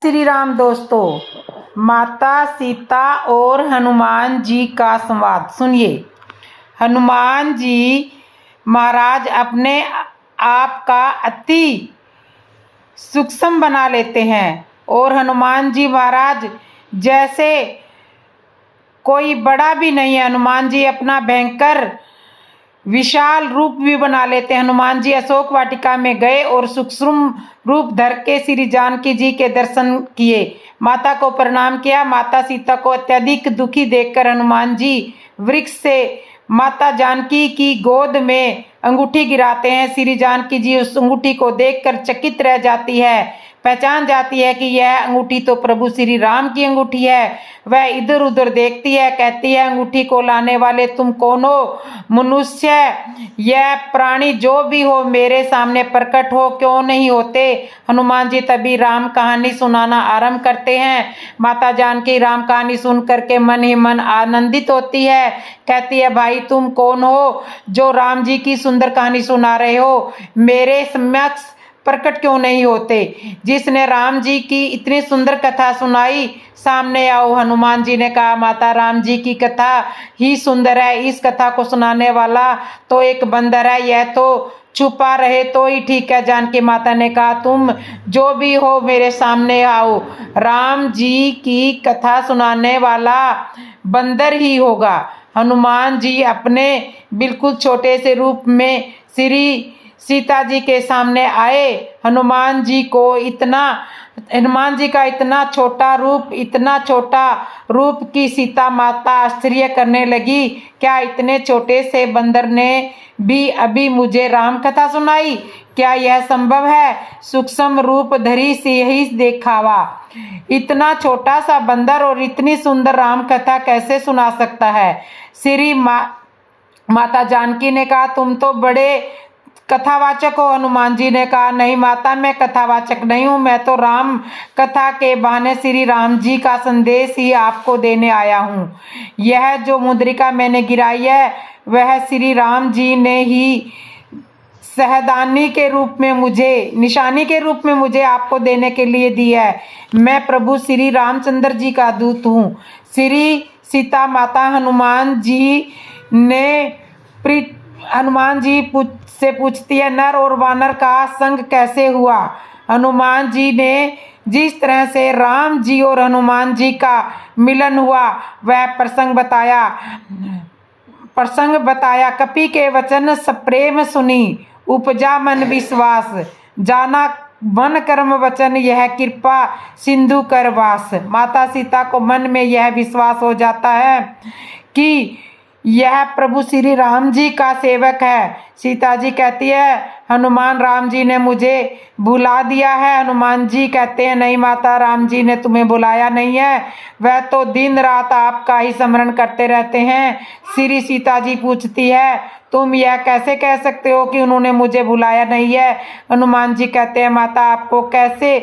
श्री राम दोस्तों, माता सीता और हनुमान जी का संवाद सुनिए। हनुमान जी महाराज अपने आप का अति सूक्ष्म बना लेते हैं और हनुमान जी महाराज जैसे कोई बड़ा भी नहीं है। हनुमान जी अपना भयंकर विशाल रूप भी बना लेते हैं। हनुमान जी अशोक वाटिका में गए और सूक्ष्म रूप धर के श्री जानकी जी के दर्शन किए, माता को प्रणाम किया। माता सीता को अत्यधिक दुखी देखकर हनुमान जी वृक्ष से माता जानकी की गोद में अंगूठी गिराते हैं। श्री जानकी जी उस अंगूठी को देखकर चकित रह जाती है, पहचान जाती है कि यह अंगूठी तो प्रभु श्री राम की अंगूठी है। वह इधर उधर देखती है, कहती है, अंगूठी को लाने वाले तुम कौन हो? मनुष्य यह प्राणी जो भी हो मेरे सामने प्रकट हो, क्यों नहीं होते? हनुमान जी तभी राम कहानी सुनाना आरंभ करते हैं। माता जानकी राम कहानी सुन करके मन ही मन आनंदित होती है, कहती है, भाई तुम कौन हो जो राम जी की सुंदर कहानी सुना रहे हो? मेरे समक्ष प्रकट क्यों नहीं होते? जिसने राम जी की इतनी सुंदर कथा सुनाई, सामने आओ। हनुमान जी ने कहा, माता राम जी की कथा ही सुंदर है, इस कथा को सुनाने वाला तो एक बंदर है, यह तो छुपा रहे तो ही ठीक है। जानकी माता ने कहा, तुम जो भी हो मेरे सामने आओ। राम जी की कथा सुनाने वाला बंदर ही होगा। हनुमान जी अपने बिल्कुल छोटे से रूप में श्री सीता जी के सामने आए। हनुमान जी का इतना छोटा रूप की सीता माता आश्चर्य करने लगी, क्या इतने छोटे से बंदर ने भी अभी मुझे राम कथा सुनाई? क्या यह संभव है? सूक्ष्म रूप धरी से यही देखावा, इतना छोटा सा बंदर और इतनी सुंदर राम कथा कैसे सुना सकता है? माता जानकी ने कहा, तुम तो बड़े कथावाचक हो। हनुमान जी ने कहा, नहीं माता, मैं कथावाचक नहीं हूँ, मैं तो राम कथा के बहाने श्री राम जी का संदेश ही आपको देने आया हूँ। यह जो मुद्रिका मैंने गिराई है वह श्री राम जी ने ही सहदानी के रूप में निशानी के रूप में मुझे आपको देने के लिए दी है। मैं प्रभु श्री रामचंद्र जी का दूत हूँ। श्री सीता माता हनुमान जी से पूछती है, नर और वानर का संग कैसे हुआ? हनुमान जी ने जिस तरह से राम जी और हनुमान जी का मिलन हुआ वह प्रसंग बताया। कपि के वचन सप्रेम सुनी, उपजा मन विश्वास, जाना मन कर्म वचन, यह कृपा सिंधु कर वास। माता सीता को मन में यह विश्वास हो जाता है कि यह प्रभु श्री राम जी का सेवक है। सीता जी कहती है, हनुमान राम जी ने मुझे बुला दिया है। हनुमान जी कहते हैं, नहीं माता, राम जी ने तुम्हें बुलाया नहीं है, वह तो दिन रात आपका ही स्मरण करते रहते हैं। श्री सीता जी पूछती है, तुम यह कैसे कह सकते हो कि उन्होंने मुझे बुलाया नहीं है? हनुमान जी कहते हैं, माता आपको कैसे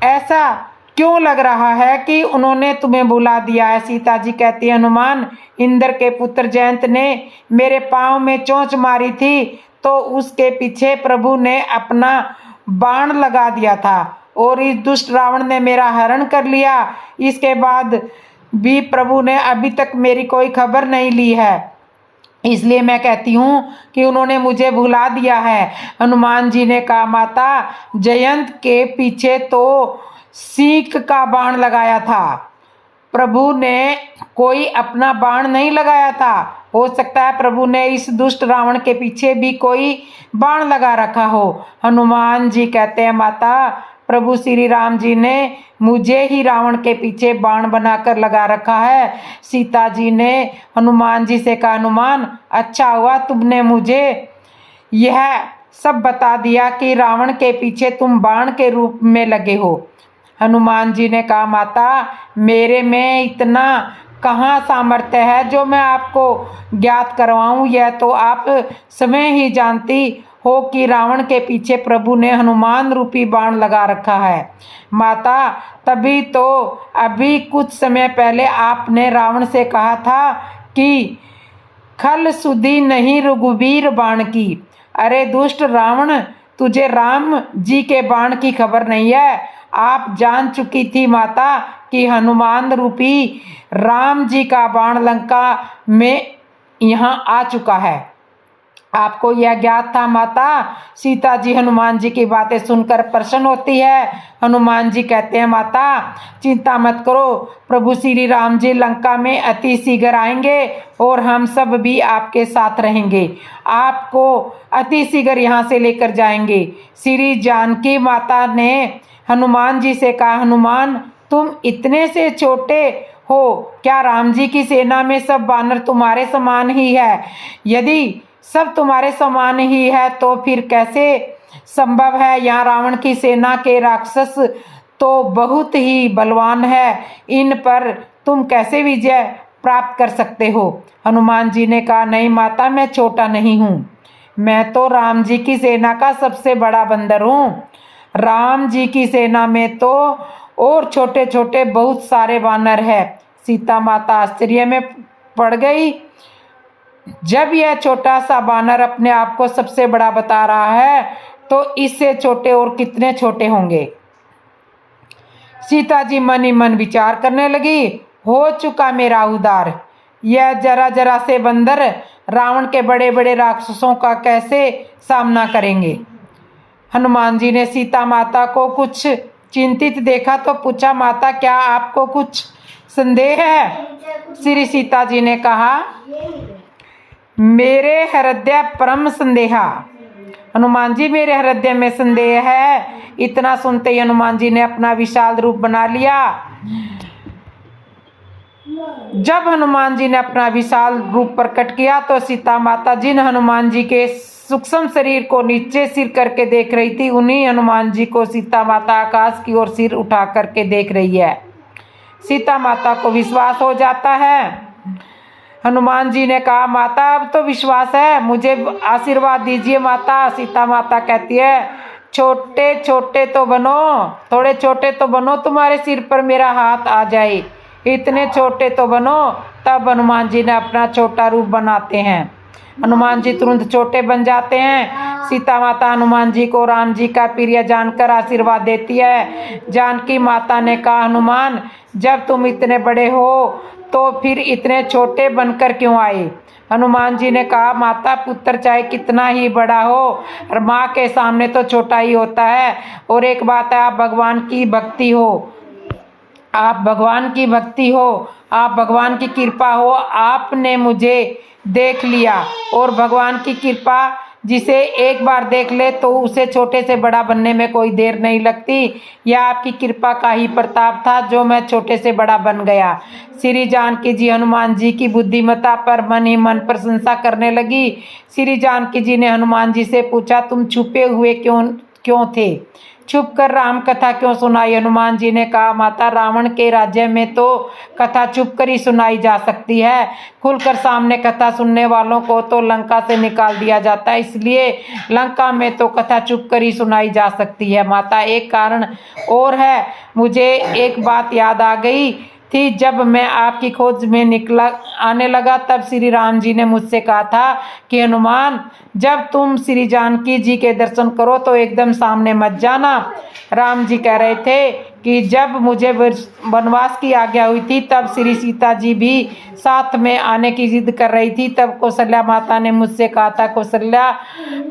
ऐसा क्यों लग रहा है कि उन्होंने तुम्हें बुला दिया है? सीता जी कहती है, हनुमान, इंद्र के पुत्र जयंत ने मेरे पांव में चोंच मारी थी तो उसके पीछे प्रभु ने अपना बाण लगा दिया था और इस दुष्ट रावण ने मेरा हरण कर लिया। इसके बाद भी प्रभु ने अभी तक मेरी कोई खबर नहीं ली है, इसलिए मैं कहती हूँ कि उन्होंने मुझे भुला दिया है। हनुमान जी ने कहा, माता, जयंत के पीछे तो सीख का बाण लगाया था, प्रभु ने कोई अपना बाण नहीं लगाया था। हो सकता है प्रभु ने इस दुष्ट रावण के पीछे भी कोई बाण लगा रखा हो। हनुमान जी कहते हैं, माता, प्रभु श्री राम जी ने मुझे ही रावण के पीछे बाण बनाकर लगा रखा है। सीता जी ने हनुमान जी से कहा, हनुमान, अच्छा हुआ तुमने मुझे यह सब बता दिया कि रावण के पीछे तुम बाण के रूप में लगे हो। हनुमान जी ने कहा, माता, मेरे में इतना कहाँ सामर्थ्य है जो मैं आपको ज्ञात करवाऊँ? यह तो आप स्वयं ही जानती हो कि रावण के पीछे प्रभु ने हनुमान रूपी बाण लगा रखा है। माता, तभी तो अभी कुछ समय पहले आपने रावण से कहा था कि खल सुधी नहीं रघुवीर बाण की। अरे दुष्ट रावण, तुझे राम जी के बाण की खबर नहीं है। आप जान चुकी थी माता कि हनुमान रूपी राम जी का बाण लंका में यहाँ आ चुका है। आपको यह ज्ञात था माता? सीता जी हनुमान जी की बातें सुनकर प्रसन्न होती है। हनुमान जी कहते हैं माता चिंता मत करो, प्रभु श्री राम जी लंका में अति शीघ्र आएंगे और हम सब भी आपके साथ रहेंगे, आपको अति शीघ्र यहाँ से लेकर जाएंगे। श्री जानकी माता ने हनुमान जी से कहा, हनुमान तुम इतने से छोटे हो, क्या राम जी की सेना में सब बानर तुम्हारे समान ही है? यदि सब तुम्हारे समान ही है तो फिर कैसे संभव है? यहाँ रावण की सेना के राक्षस तो बहुत ही बलवान है, इन पर तुम कैसे विजय प्राप्त कर सकते हो? हनुमान जी ने कहा, नहीं माता, मैं छोटा नहीं हूँ, मैं तो राम जी की सेना का सबसे बड़ा बंदर हूँ। राम जी की सेना में तो और छोटे छोटे बहुत सारे बानर है। सीता माता आश्चर्य में पड़ गई। जब यह छोटा सा बानर अपने आप को सबसे बड़ा बता रहा है तो इससे छोटे और कितने छोटे होंगे? सीता जी मन ही मन विचार करने लगी, हो चुका मेरा उद्धार, यह जरा जरा से बंदर रावण के बड़े बड़े राक्षसों का कैसे सामना करेंगे? हनुमान जी ने सीता माता को कुछ चिंतित देखा तो पूछा, माता क्या आपको कुछ संदेह है? श्री सीता जी ने कहा, मेरे हृदय परम संदेहा। हनुमान जी मेरे हृदय में संदेह है। इतना सुनते ही हनुमान जी ने अपना विशाल रूप बना लिया। जब हनुमान जी ने अपना विशाल रूप प्रकट किया तो सीता माता जिन हनुमान जी के सूक्ष्म शरीर को नीचे सिर करके देख रही थी, उन्हीं हनुमान जी को सीता माता आकाश की ओर सिर उठा करके देख रही है। सीता माता को विश्वास हो जाता है। हनुमान जी ने कहा, माता अब तो विश्वास है, मुझे आशीर्वाद दीजिए माता। सीता माता कहती है, छोटे छोटे तो बनो, थोड़े छोटे तो बनो, तुम्हारे सिर पर मेरा हाथ आ जाए, इतने छोटे तो बनो। तब हनुमान जी ने अपना छोटा रूप बनाते हैं। हनुमान जी तुरंत छोटे बन जाते हैं। सीता माता हनुमान जी को राम जी का प्रिय जानकर आशीर्वाद देती है। जानकी माता ने कहा, हनुमान जब तुम इतने बड़े हो तो फिर इतने छोटे बनकर क्यों आए? हनुमान जी ने कहा, माता पुत्र चाहे कितना ही बड़ा हो और माँ के सामने तो छोटा ही होता है। और एक बात है, आप भगवान की भक्ति हो, आप भगवान की भक्ति हो, आप भगवान की कृपा हो, आपने मुझे देख लिया। और भगवान की कृपा जिसे एक बार देख ले तो उसे छोटे से बड़ा बनने में कोई देर नहीं लगती। यह आपकी कृपा का ही प्रताप था जो मैं छोटे से बड़ा बन गया। श्री जानकी जी हनुमान जी की बुद्धिमत्ता पर मन ही मन प्रशंसा करने लगी। श्री जानकी जी ने हनुमान जी से पूछा, तुम छुपे हुए क्यों थे? छुप कर राम कथा क्यों सुनाई? हनुमान जी ने कहा, माता रावण के राज्य में तो कथा छुप कर ही सुनाई जा सकती है, खुलकर सामने कथा सुनने वालों को तो लंका से निकाल दिया जाता है, इसलिए लंका में तो कथा छुप कर ही सुनाई जा सकती है। माता एक कारण और है, मुझे एक बात याद आ गई थी। जब मैं आपकी खोज में आने लगा तब श्री राम जी ने मुझसे कहा था कि हनुमान जब तुम श्री जानकी जी के दर्शन करो तो एकदम सामने मत जाना। राम जी कह रहे थे कि जब मुझे वनवास की आज्ञा हुई थी तब श्री सीता जी भी साथ में आने की जिद कर रही थी। तब कौशल्या माता ने मुझसे कहा था, कौशल्या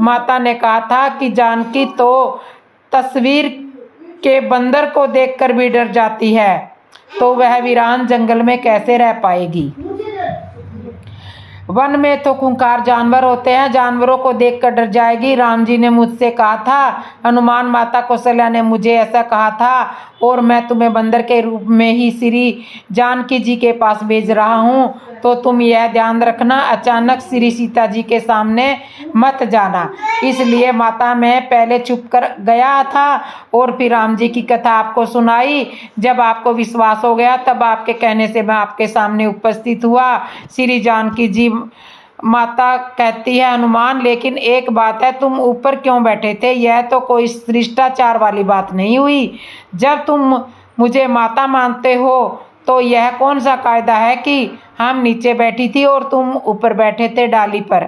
माता ने कहा था कि जानकी तो तस्वीर के बंदर को देखकर भी डर जाती है, तो वह वीरान जंगल में कैसे रह पाएगी? वन में तो खूंखार जानवर होते हैं, जानवरों को देखकर डर जाएगी। राम जी ने मुझसे कहा था, हनुमान माता कौशल्या ने मुझे ऐसा कहा था और मैं तुम्हें बंदर के रूप में ही श्री जानकी जी के पास भेज रहा हूँ, तो तुम यह ध्यान रखना अचानक श्री सीता जी के सामने मत जाना। इसलिए माता मैं पहले छुप कर गया था और फिर राम जी की कथा आपको सुनाई। जब आपको विश्वास हो गया तब आपके कहने से मैं आपके सामने उपस्थित हुआ। श्री जानकी जी माता कहती है, हनुमान लेकिन एक बात है, तुम ऊपर क्यों बैठे थे? यह तो कोई शिष्टाचार वाली बात नहीं हुई। जब तुम मुझे माता मानते हो तो यह कौन सा कायदा है कि हम नीचे बैठी थी और तुम ऊपर बैठे थे डाली पर?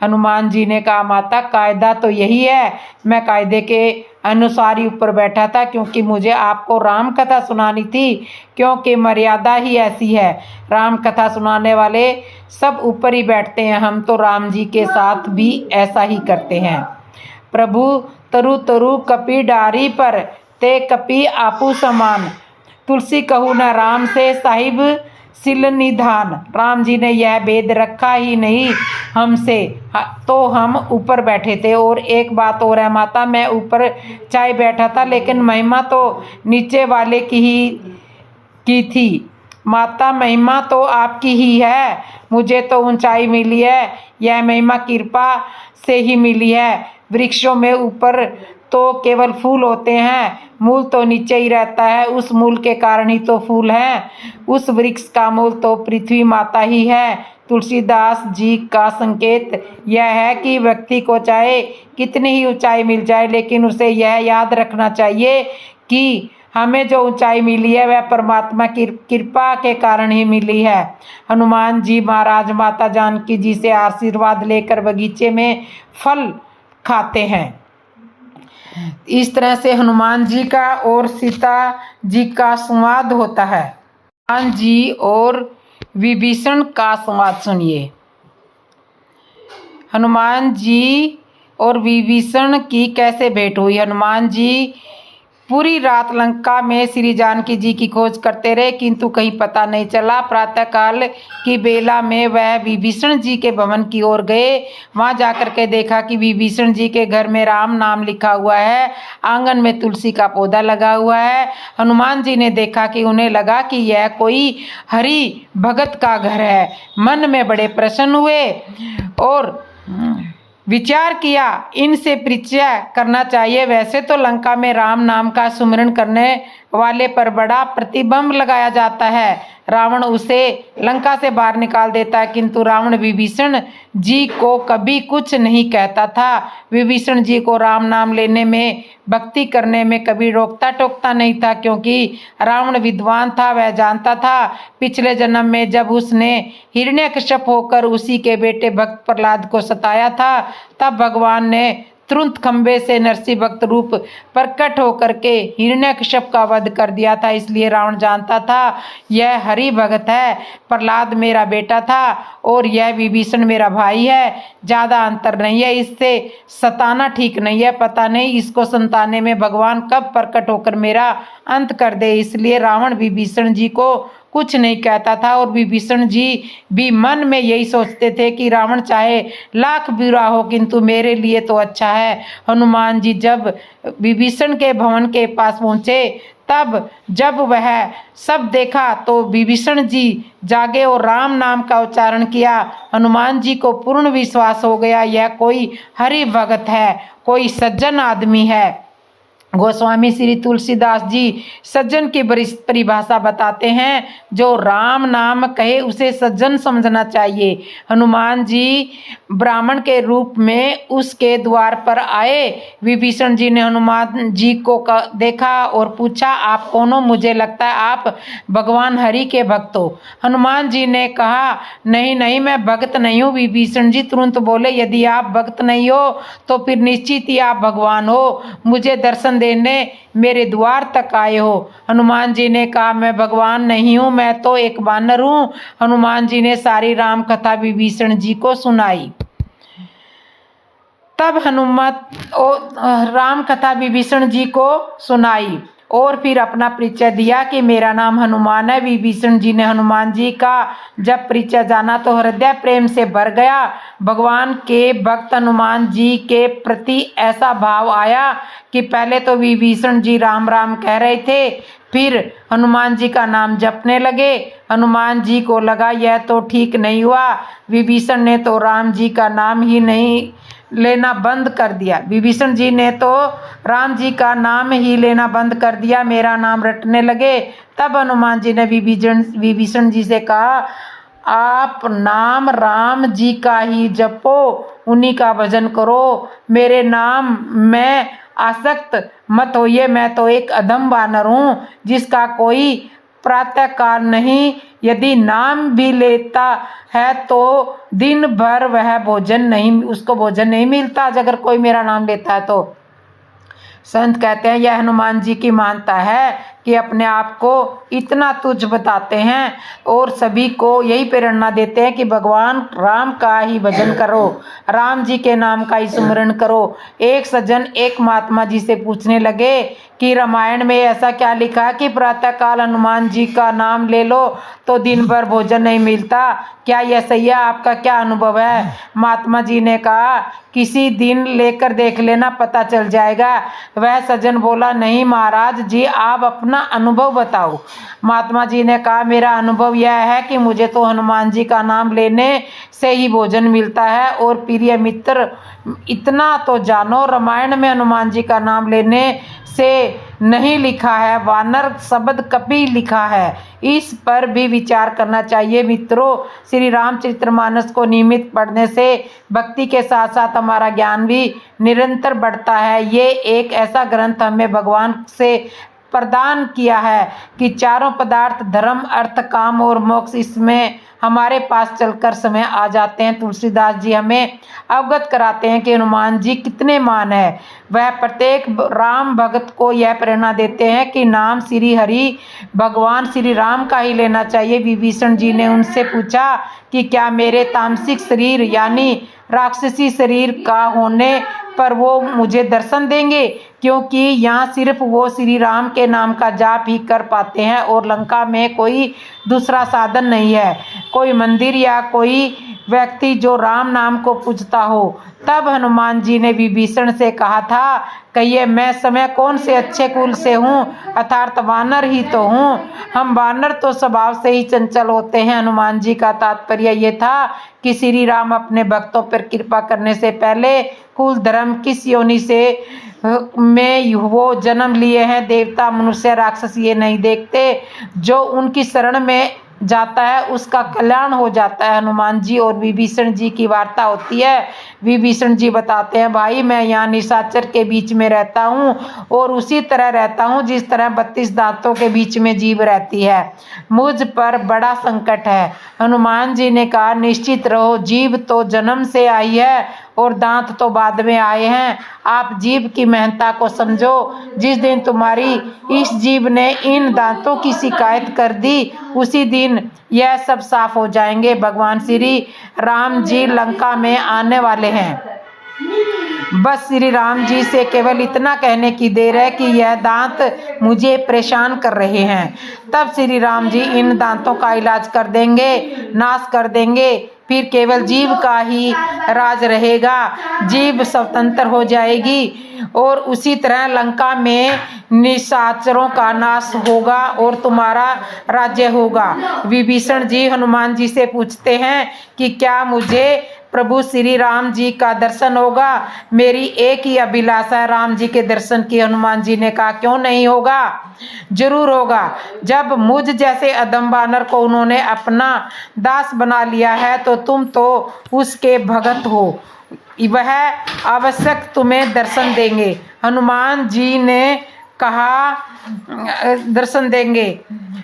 हनुमान जी ने कहा, माता कायदा तो यही है, मैं कायदे के अनुसार ही ऊपर बैठा था, क्योंकि मुझे आपको राम कथा सुनानी थी, क्योंकि मर्यादा ही ऐसी है। राम कथा सुनाने वाले सब ऊपर ही बैठते हैं। हम तो राम जी के साथ भी ऐसा ही करते हैं। प्रभु तरु तरु कपि डारी पर, ते कपि आपू समान। तुलसी कहू न राम से, साहिब सिल निधान। राम जी ने यह भेद रखा ही नहीं हमसे, तो हम ऊपर बैठे थे। और एक बात और है माता, मैं ऊपर चाहे बैठा था, लेकिन महिमा तो नीचे वाले की थी। माता महिमा तो आपकी ही है, मुझे तो ऊंचाई मिली है, यह महिमा कृपा से ही मिली है। वृक्षों में ऊपर तो केवल फूल होते हैं, मूल तो नीचे ही रहता है। उस मूल के कारण ही तो फूल हैं। उस वृक्ष का मूल तो पृथ्वी माता ही है। तुलसीदास जी का संकेत यह है कि व्यक्ति को चाहे कितनी ही ऊंचाई मिल जाए, लेकिन उसे यह याद रखना चाहिए कि हमें जो ऊंचाई मिली है वह परमात्मा की कृपा के कारण ही मिली है। हनुमान जी महाराज माता जानकी जी से आशीर्वाद लेकर बगीचे में फल खाते हैं। इस तरह से हनुमान जी का और सीता जी का संवाद होता है। हनुमान जी और विभीषण का संवाद सुनिए। हनुमान जी और विभीषण की कैसे भेंट हुई। हनुमान जी पूरी रात लंका में श्री जानकी जी की खोज करते रहे, किंतु कहीं पता नहीं चला। प्रातःकाल की बेला में वह विभीषण जी के भवन की ओर गए। वहां जाकर के देखा कि विभीषण जी के घर में राम नाम लिखा हुआ है, आंगन में तुलसी का पौधा लगा हुआ है। हनुमान जी ने देखा कि उन्हें लगा कि यह कोई हरि भगत का घर है। मन में बड़े प्रसन्न हुए और विचार किया, इनसे परिचय करना चाहिए। वैसे तो लंका में राम नाम का सुमिरन करने वाले पर बड़ा प्रतिबंध लगाया जाता है। रावण उसे लंका से बाहर निकाल देता है, किंतु रावण विभीषण जी को कभी कुछ नहीं कहता था। विभीषण जी को राम नाम लेने में, भक्ति करने में कभी रोकता टोकता नहीं था, क्योंकि रावण विद्वान था। वह जानता था पिछले जन्म में जब उसने हिरण्यकश्यप होकर उसी के बेटे भक्त प्रहलाद को सताया था, तब भगवान ने तुरंत खंबे से नरसिंह भक्त रूप प्रकट होकर के हिरण्यकश्यप का वध कर दिया था। इसलिए रावण जानता था यह हरि भगत है, प्रहलाद मेरा बेटा था और यह विभीषण मेरा भाई है, ज़्यादा अंतर नहीं है, इससे सताना ठीक नहीं है। पता नहीं इसको संताने में भगवान कब प्रकट होकर मेरा अंत कर दे। इसलिए रावण विभीषण जी को कुछ नहीं कहता था और विभीषण जी भी मन में यही सोचते थे कि रावण चाहे लाख बुरा हो, किंतु मेरे लिए तो अच्छा है। हनुमान जी जब विभीषण के भवन के पास पहुँचे, तब जब वह सब देखा तो विभीषण जी जागे और राम नाम का उच्चारण किया। हनुमान जी को पूर्ण विश्वास हो गया यह कोई हरि भगत है, कोई सज्जन आदमी है। गोस्वामी श्री तुलसीदास जी सज्जन की परिभाषा बताते हैं, जो राम नाम कहे उसे सज्जन समझना चाहिए। हनुमान जी ब्राह्मण के रूप में उसके द्वार पर आए। विभीषण जी ने हनुमान जी को देखा और पूछा, आप कौन हो? मुझे लगता है आप भगवान हरि के भक्त हो। हनुमान जी ने कहा, नहीं नहीं, मैं भक्त नहीं हूँ। विभीषण जी तुरंत बोले, यदि आप भक्त नहीं हो तो फिर निश्चित ही आप भगवान हो, मुझे दर्शन देने मेरे द्वार तक आए हो। हनुमान जी ने कहा, मैं भगवान नहीं हूँ, मैं तो एक वानर हूँ। हनुमान जी ने सारी राम कथा विभीषण जी को सुनाई। तब राम कथा विभीषण जी को सुनाई और फिर अपना परिचय दिया कि मेरा नाम हनुमान है। विभीषण जी ने हनुमान जी का जब परिचय जाना तो हृदय प्रेम से भर गया। भगवान के भक्त हनुमान जी के प्रति ऐसा भाव आया कि पहले तो विभीषण जी राम राम कह रहे थे, फिर हनुमान जी का नाम जपने लगे। हनुमान जी को लगा यह तो ठीक नहीं हुआ, विभीषण ने तो राम जी का नाम ही नहीं लेना बंद कर दिया। विभीषण जी ने तो राम जी का नाम ही लेना बंद कर दिया, मेरा नाम रटने लगे। तब हनुमान जी ने विभीषण जी से कहा, आप नाम राम जी का ही जपो, उन्हीं का भजन करो, मेरे नाम में आसक्त मत होइए। मैं तो एक अधम वानर हूँ जिसका कोई प्रातः काल नहीं, यदि नाम भी लेता है तो दिन भर वह भोजन नहीं, उसको भोजन नहीं मिलता अगर कोई मेरा नाम लेता है तो। संत कहते हैं यह हनुमान जी की मानता है कि अपने आप को इतना तुच्छ बताते हैं और सभी को यही प्रेरणा देते हैं कि भगवान राम का ही भजन करो, राम जी के नाम का ही स्मरण करो। एक सज्जन एक महात्मा जी से पूछने लगे कि रामायण में ऐसा क्या लिखा है कि प्रातःकाल हनुमान जी का नाम ले लो तो दिन भर भोजन नहीं मिलता, क्या यह सही है? आपका क्या अनुभव है? महात्मा जी ने कहा किसी दिन लेकर देख लेना, पता चल जाएगा। वह सज्जन बोला नहीं महाराज जी, आप अपना अनुभव बताओ। महात्मा जी ने कहा मेरा अनुभव यह है कि मुझे तो हनुमान जी का नाम लेने से ही भोजन मिलता है। और प्रिय मित्र, इतना तो जानो, रामायण में हनुमान जी का नाम लेने से नहीं लिखा है, वानर शब्द कभी लिखा है। इस पर भी विचार करना चाहिए मित्रों। श्री रामचरितमानस को नियमित पढ़ने से भक्ति के साथ साथ हमारा ज्ञान भी निरंतर बढ़ता है। ये एक ऐसा ग्रंथ हमें भगवान से प्रदान किया है कि चारों पदार्थ धर्म अर्थ काम और मोक्ष इसमें हमारे पास चलकर समय आ जाते हैं। तुलसीदास जी हमें अवगत कराते हैं कि हनुमान जी कितने महान है। वह प्रत्येक राम भक्त को यह प्रेरणा देते हैं कि नाम श्री हरि भगवान श्री राम का ही लेना चाहिए। विभीषण जी ने उनसे पूछा कि क्या मेरे तामसिक शरीर यानी राक्षसी शरीर का होने पर वो मुझे दर्शन देंगे, क्योंकि यहाँ सिर्फ वो श्री राम के नाम का जाप ही कर पाते हैं और लंका में कोई दूसरा साधन नहीं है, कोई मंदिर या कोई व्यक्ति जो राम नाम को पूजता हो। तब हनुमान जी ने विभीषण से कहा था, कहिए मैं समय कौन से अच्छे कुल से हूँ, अर्थात वानर ही तो हूँ। हम वानर तो स्वभाव से ही चंचल होते हैं। हनुमान जी का तात्पर्य ये था कि श्री राम अपने भक्तों पर कृपा करने से पहले कुल धर्म किस योनि से में वो जन्म लिए हैं, देवता मनुष्य राक्षस ये नहीं देखते। जो उनकी शरण में जाता है उसका कल्याण हो जाता है। हनुमान जी और विभीषण जी की वार्ता होती है। विभीषण जी बताते हैं भाई मैं यहाँ निशाचर के बीच में रहता हूँ और उसी तरह रहता हूँ जिस तरह 32 दांतों के बीच में जीभ रहती है, मुझ पर बड़ा संकट है। हनुमान जी ने कहा निश्चित रहो, जीभ तो जन्म से आई है और दांत तो बाद में आए हैं। आप जीभ की महत्ता को समझो। जिस दिन तुम्हारी इस जीभ ने इन दांतों की शिकायत कर दी उसी दिन यह सब साफ हो जाएंगे। भगवान श्री राम जी लंका में आने वाले हैं। बस श्री राम जी से केवल इतना कहने की देर है कि यह दांत मुझे परेशान कर रहे हैं। तब श्री राम जी इन दांतों का इलाज कर देंगे, नाश कर देंगे। फिर केवल जीभ का ही राज रहेगा, जीभ स्वतंत्र हो जाएगी और उसी तरह लंका में निशाचरों का नाश होगा और तुम्हारा राज्य होगा। विभीषण जी हनुमान जी से पूछते हैं कि क्या मुझे प्रभु श्री राम जी का दर्शन होगा? मेरी एक ही अभिलाषा है राम जी के दर्शन की। हनुमान जी ने कहा क्यों नहीं होगा, जरूर होगा। जब मुझ जैसे अधम वानर को उन्होंने अपना दास बना लिया है तो तुम तो उसके भगत हो, वह आवश्यक तुम्हें दर्शन देंगे। हनुमान जी ने कहा दर्शन देंगे।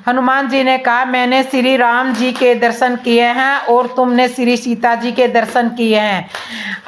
हनुमान जी ने कहा मैंने श्री राम जी के दर्शन किए हैं और तुमने श्री सीता जी के दर्शन किए हैं।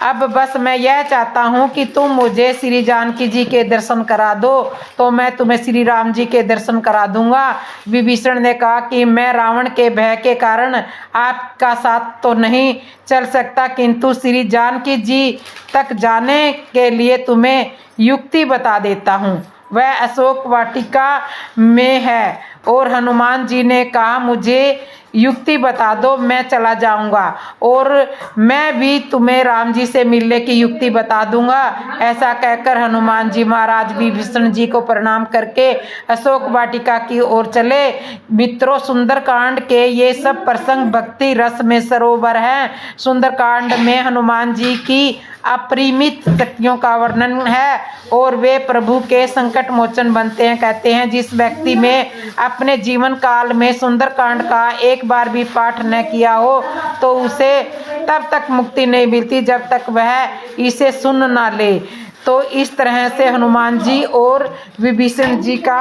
अब बस मैं यह चाहता हूँ कि तुम मुझे श्री जानकी जी के दर्शन करा दो तो मैं तुम्हें श्री राम जी के दर्शन करा दूंगा। विभीषण ने कहा कि मैं रावण के भय के कारण आपका साथ तो नहीं चल सकता, किंतु श्री जानकी जी तक जाने के लिए तुम्हें युक्ति बता देता हूँ। वह अशोक वाटिका में है। और हनुमान जी ने कहा मुझे युक्ति बता दो, मैं चला जाऊंगा और मैं भी तुम्हें राम जी से मिलने की युक्ति बता दूंगा। ऐसा कहकर हनुमान जी महाराज विभीषण जी को प्रणाम करके अशोक वाटिका की ओर चले। मित्रों, सुंदरकांड के ये सब प्रसंग भक्ति रस में सरोवर है। सुंदरकांड में हनुमान जी की अपरिमित शक्तियों का वर्णन है और वे प्रभु के संकट मोचन बनते हैं। कहते हैं जिस व्यक्ति में अपने जीवन काल में सुंदरकांड का एक बार भी पाठ न किया हो तो उसे तब तक मुक्ति नहीं मिलती जब तक वह इसे सुन ना ले। तो इस तरह से हनुमान जी और विभीषण जी का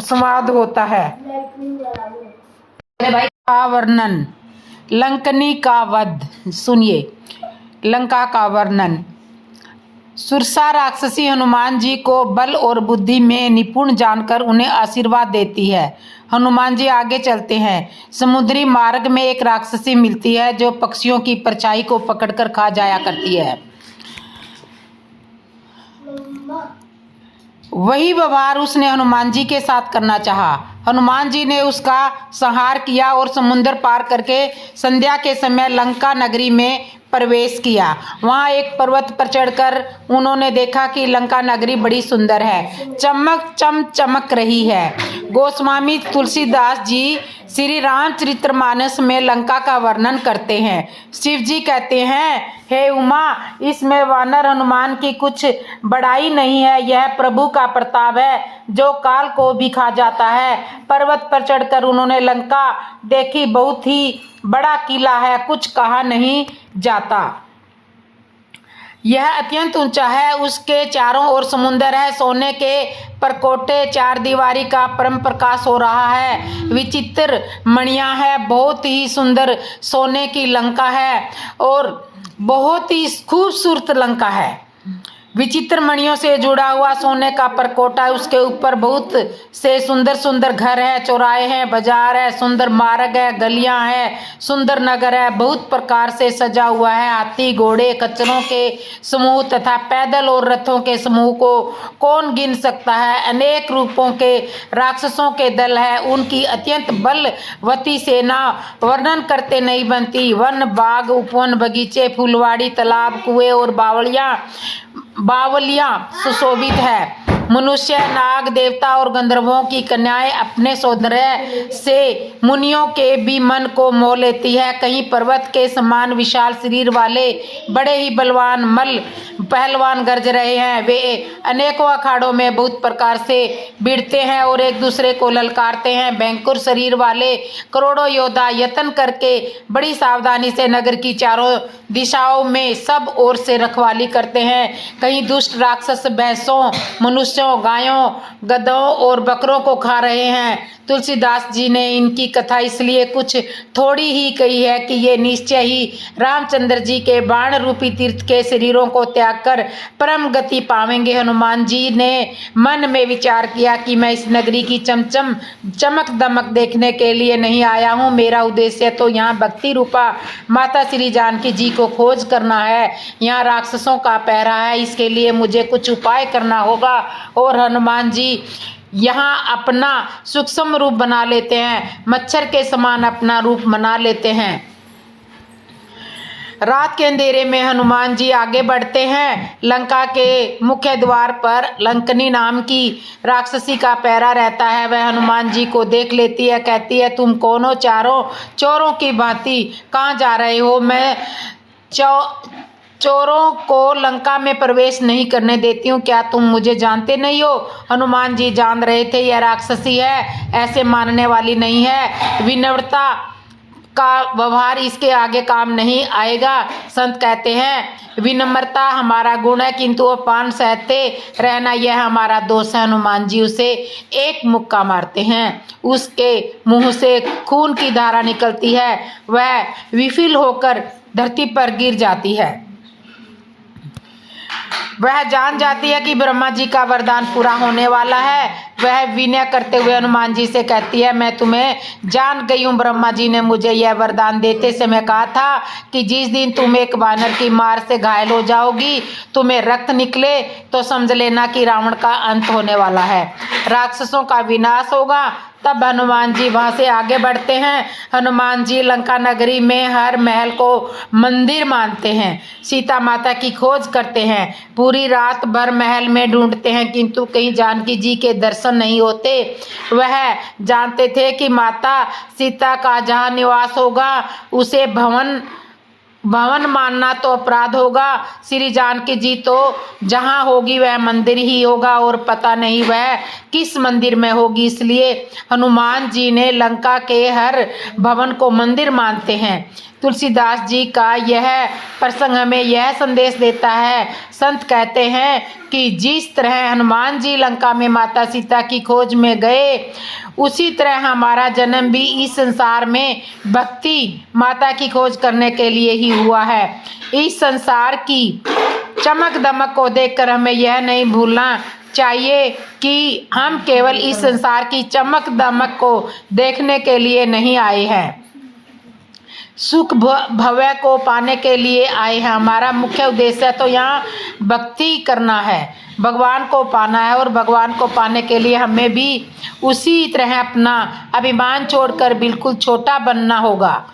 संवाद होता है। का वर्णन, लंकनी का वध। सुनिए लंका का वर्णन। सुरसा राक्षसी हनुमान जी को बल और बुद्धि में निपुण जानकर उन्हें आशीर्वाद देती है। हनुमान जी आगे चलते हैं। समुद्री मार्ग में एक राक्षसी मिलती है जो पक्षियों की परछाई को पकड़कर खा जाया करती है। वही व्यवहार उसने हनुमान जी के साथ करना चाहा। हनुमान जी ने उसका संहार किया और समुद्र पार करके संध्या के समय लंका नगरी में प्रवेश किया। वहां एक पर्वत पर चढ़कर उन्होंने देखा कि लंका नगरी बड़ी सुंदर है, चमक रही है। गोस्वामी तुलसीदास जी श्री रामचरितमानस में लंका का वर्णन करते हैं। शिव जी कहते हैं, हे उमा, इसमें वानर हनुमान की कुछ बड़ाई नहीं है। यह प्रभु का प्रताप है जो काल को भी खा जाता है। पर्वत पर चढ़कर उन्होंने लंका देखी, बहुत ही बड़ा किला है, कुछ कहा नहीं जाता। यह अत्यंत ऊंचा है, उसके चारों ओर समुंदर है, सोने के परकोटे, चार दीवारी का परम प्रकाश हो रहा है, विचित्र मणियां है, बहुत ही सुंदर सोने की लंका है और बहुत ही खूबसूरत लंका है। विचित्र मणियों से जुड़ा हुआ सोने का परकोटा, उसके ऊपर बहुत से सुंदर सुंदर घर है, चौराहे हैं, बाजार है, सुंदर मार्ग है, गलियां हैं, सुंदर नगर है, बहुत प्रकार से सजा हुआ है। हाथी, घोड़े, खच्चरों के समूह तथा पैदल और रथों के समूह को कौन गिन सकता है। अनेक रूपों के राक्षसों के दल है, उनकी अत्यंत बलवती सेना वर्णन करते नहीं बनती। वन, बाग, उपवन, बगीचे, फुलवाड़ी, तालाब, कुएं और बावलियां सुशोभित है। मनुष्य, नाग, देवता और गंधर्वों की कन्याएं अपने सौंदर्य से मुनियों के भी मन को मोह लेती है। कहीं पर्वत के समान विशाल शरीर वाले बड़े ही बलवान पहलवान गरज रहे हैं। वे अनेकों अखाड़ों में बहुत प्रकार से भिड़ते हैं और एक दूसरे को ललकारते हैं। भयंकर शरीर वाले करोड़ों योद्धा यत्न करके बड़ी सावधानी से नगर की चारों दिशाओं में सब ओर से रखवाली करते हैं। कहीं दुष्ट राक्षस भैंसों, मनुष्यों, गायों, गधों और बकरों को खा रहे हैं। तुलसीदास जी ने इनकी कथा इसलिए कुछ थोड़ी ही कही है कि ये निश्चय ही रामचंद्र जी के बाण रूपी तीर्थ के शरीरों को त्याग कर परम गति पावेंगे। हनुमान जी ने मन में विचार किया कि मैं इस नगरी की चमक दमक देखने के लिए नहीं आया हूँ। मेरा उद्देश्य तो यहाँ भक्ति रूपा माता श्री जानकी जी को खोज करना है। यहाँ राक्षसों का पहरा है, इसके लिए मुझे कुछ उपाय करना होगा। और हनुमान जी यहाँ अपना सूक्ष्म रूप बना लेते हैं, मच्छर के समान अपना रूप बना लेते हैं। रात के अंधेरे में हनुमान जी आगे बढ़ते हैं। लंका के मुख्य द्वार पर लंकनी नाम की राक्षसी का पहरा रहता है। वह हनुमान जी को देख लेती है, कहती है, तुम कौन हो? चारों चोरों की भांति कहाँ जा रहे हो? मैं चोरों को लंका में प्रवेश नहीं करने देती हूँ, क्या तुम मुझे जानते नहीं हो? हनुमान जी जान रहे थे यह राक्षसी है, ऐसे मानने वाली नहीं है। विनम्रता का व्यवहार इसके आगे काम नहीं आएगा। संत कहते हैं, विनम्रता हमारा गुण है किंतु अपान सहते रहना यह हमारा दोष है। हनुमान जी उसे एक मुक्का मारते हैं, उसके मुंह से खून की धारा निकलती है, वह विफल होकर धरती पर गिर जाती है। वह जान जाती है कि ब्रह्मा जी का वरदान पूरा होने वाला है। वह विनय करते हुए हनुमान जी से कहती है, मैं तुम्हें जान गई हूँ। ब्रह्मा जी ने मुझे यह वरदान देते समय कहा था कि जिस दिन तुम एक वानर की मार से घायल हो जाओगी, तुम्हें रक्त निकले तो समझ लेना कि रावण का अंत होने वाला है, राक्षसों का विनाश होगा। तब हनुमान जी वहां से आगे बढ़ते हैं। हनुमान जी लंका नगरी में हर महल को मंदिर मानते हैं, सीता माता की खोज करते हैं, पूरी रात भर महल में ढूंढते हैं किंतु कहीं जानकी जी के दर्शन नहीं होते। वह जानते थे कि माता सीता का जहाँ निवास होगा उसे भवन मानना तो अपराध होगा। श्री जानकी जी तो जहाँ होगी वह मंदिर ही होगा और पता नहीं वह किस मंदिर में होगी। इसलिए हनुमान जी ने लंका के हर भवन को मंदिर मानते हैं। तुलसीदास जी का यह प्रसंग हमें यह संदेश देता है। संत कहते हैं कि जिस तरह हनुमान जी लंका में माता सीता की खोज में गए, उसी तरह हमारा जन्म भी इस संसार में भक्ति माता की खोज करने के लिए ही हुआ है। इस संसार की चमक दमक को देखकर हमें यह नहीं भूलना चाहिए कि हम केवल इस संसार की चमक दमक को देखने के लिए नहीं आए हैं, सुख भव्य को पाने के लिए आए हैं। हमारा मुख्य उद्देश्य तो यहाँ भक्ति करना है, भगवान को पाना है, और भगवान को पाने के लिए हमें भी उसी तरह अपना अभिमान छोड़कर बिल्कुल छोटा बनना होगा।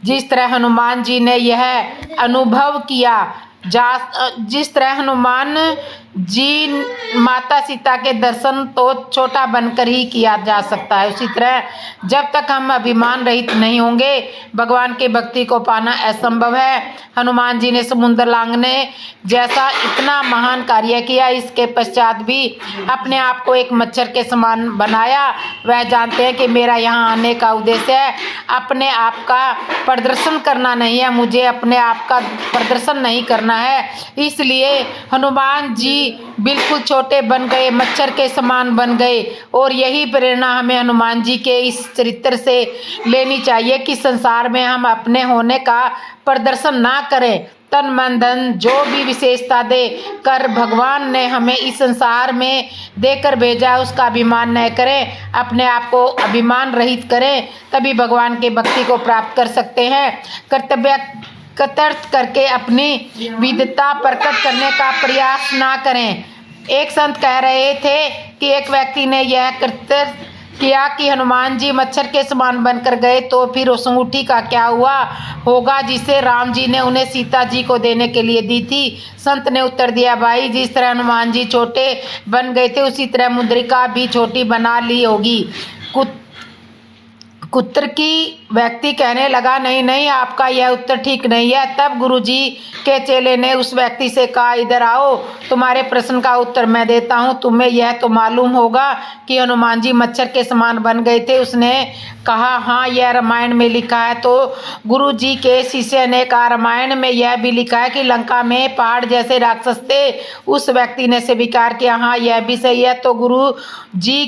जिस तरह हनुमान जी ने यह अनुभव किया, जिस तरह हनुमान जी माता सीता के दर्शन तो छोटा बनकर ही किया जा सकता है, उसी तरह जब तक हम अभिमान रहित नहीं होंगे भगवान की भक्ति को पाना असंभव है। हनुमान जी ने समुद्र लांघने जैसा इतना महान कार्य किया, इसके पश्चात भी अपने आप को एक मच्छर के समान बनाया। वह जानते हैं कि मेरा यहाँ आने का उद्देश्य है अपने आप का प्रदर्शन करना नहीं है, मुझे अपने आप का प्रदर्शन नहीं करना है। इसलिए हनुमान जी बिल्कुल छोटे बन गए, मच्छर के समान बन गए। और यही प्रेरणा हमें हनुमान जी के इस चरित्र से लेनी चाहिए कि संसार में हम अपने होने का प्रदर्शन ना करें, तन मन धन जो भी विशेषता दे कर भगवान ने हमें इस संसार में देकर भेजा है उसका अभिमान न करें, अपने आप को अभिमान रहित करें, तभी भगवान के भक्ति को प्राप्त कर सकते हैं। कर्तव्य कर्तव्य करके अपनी विद्वता प्रकट करने का प्रयास ना करें। एक संत कह रहे थे कि एक व्यक्ति ने यह कर्तव्य किया कि हनुमान जी मच्छर के समान बनकर गए तो फिर उस अंगूठी का क्या हुआ होगा जिसे राम जी ने उन्हें सीता जी को देने के लिए दी थी। संत ने उत्तर दिया, भाई जिस तरह हनुमान जी छोटे बन गए थे उसी तरह मुद्रिका भी छोटी बना ली होगी। कुत्र की व्यक्ति कहने लगा, नहीं नहीं आपका यह उत्तर ठीक नहीं है। तब गुरुजी के चेले ने उस व्यक्ति से कहा, इधर आओ तुम्हारे प्रश्न का उत्तर मैं देता हूँ। तुम्हें यह तो मालूम होगा कि हनुमान जी मच्छर के समान बन गए थे। उसने कहा, हाँ यह रामायण में लिखा है। तो गुरुजी के शिष्य ने कहा, रामायण में यह भी लिखा है कि लंका में पहाड़ जैसे राक्षस थे। उस व्यक्ति ने स्वीकार किया, हाँ यह भी सही है। तो गुरुजी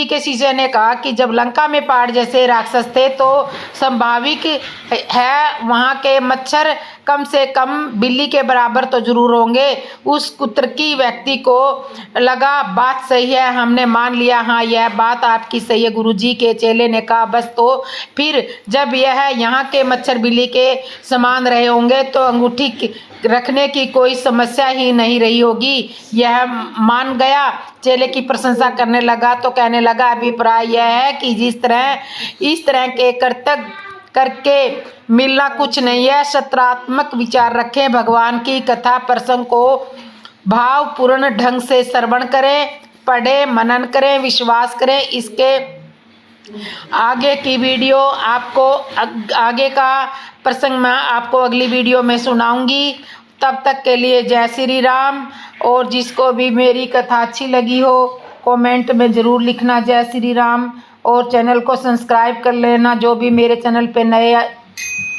के शिष्य ने कहा कि जब लंका में पहाड़ जैसे राक्षस थे तो संभाविक है वहाँ के मच्छर कम से कम बिल्ली के बराबर तो जरूर होंगे। उस कुत्रकी व्यक्ति को लगा बात सही है, हमने मान लिया, हाँ यह बात आपकी सही है। गुरुजी के चेले ने कहा, बस तो फिर जब यह यहाँ के मच्छर बिल्ली के समान रहे होंगे तो अंगूठी रखने की कोई समस्या ही नहीं रही होगी। यह मान गया, चेले की प्रशंसा करने लगा तो कहने लगा, अभिप्राय यह है कि इस तरह के कर्तव्य करके मिलना कुछ नहीं है। सकारात्मक विचार रखें, भगवान की कथा प्रसंग को भावपूर्ण ढंग से श्रवण करें, पढ़ें, मनन करें, विश्वास करें। इसके आगे की वीडियो आपको आगे का प्रसंग मैं आपको अगली वीडियो में सुनाऊंगी। तब तक के लिए जय श्री राम। और जिसको भी मेरी कथा अच्छी लगी हो कमेंट में ज़रूर लिखना जय श्री राम, और चैनल को सब्सक्राइब कर लेना जो भी मेरे चैनल पे नए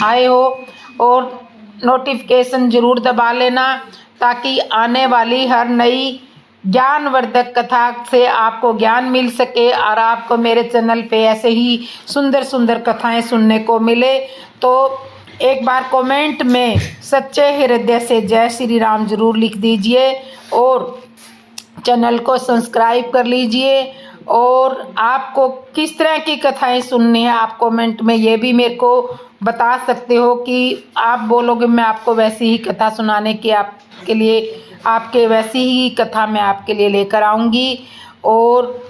आए हो, और नोटिफिकेशन ज़रूर दबा लेना ताकि आने वाली हर नई ज्ञानवर्धक कथा से आपको ज्ञान मिल सके और आपको मेरे चैनल पे ऐसे ही सुंदर सुंदर कथाएं सुनने को मिले। तो एक बार कमेंट में सच्चे हृदय से जय श्री राम ज़रूर लिख दीजिए, और चैनल को सब्सक्राइब कर लीजिए। और आपको किस तरह की कथाएं सुननी है आप कमेंट में ये भी मेरे को बता सकते हो कि आप बोलोगे मैं आपको वैसी ही कथा सुनाने की आपके लिए आपके वैसी ही कथा मैं आपके लिए लेकर आऊँगी। और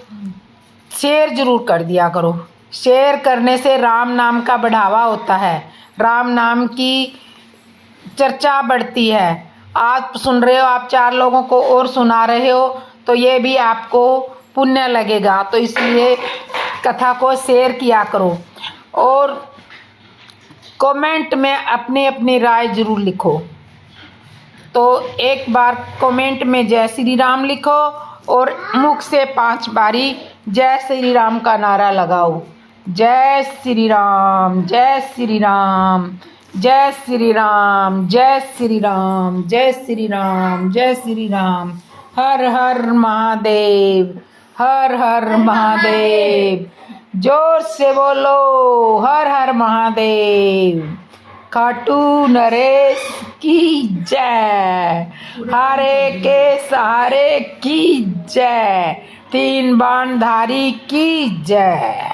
शेयर ज़रूर कर दिया करो, शेयर करने से राम नाम का बढ़ावा होता है, राम नाम की चर्चा बढ़ती है। आप सुन रहे हो, आप 4 लोगों को और सुना रहे हो तो ये भी आपको पुण्य लगेगा। तो इसलिए कथा को शेयर किया करो, और कमेंट में अपनी अपनी राय ज़रूर लिखो। तो एक बार कमेंट में जय श्री राम लिखो और मुख से 5 बारी जय श्री राम का नारा लगाओ। जय श्री राम, जय श्री राम, जय श्री राम, जय श्री राम, जय श्री राम, जय श्री राम। हर हर महादेव, हर हर महादेव। जोर से बोलो हर हर महादेव। खाटू नरेश की जय, हारे के सहारे की जय, तीन बाणधारी की जय।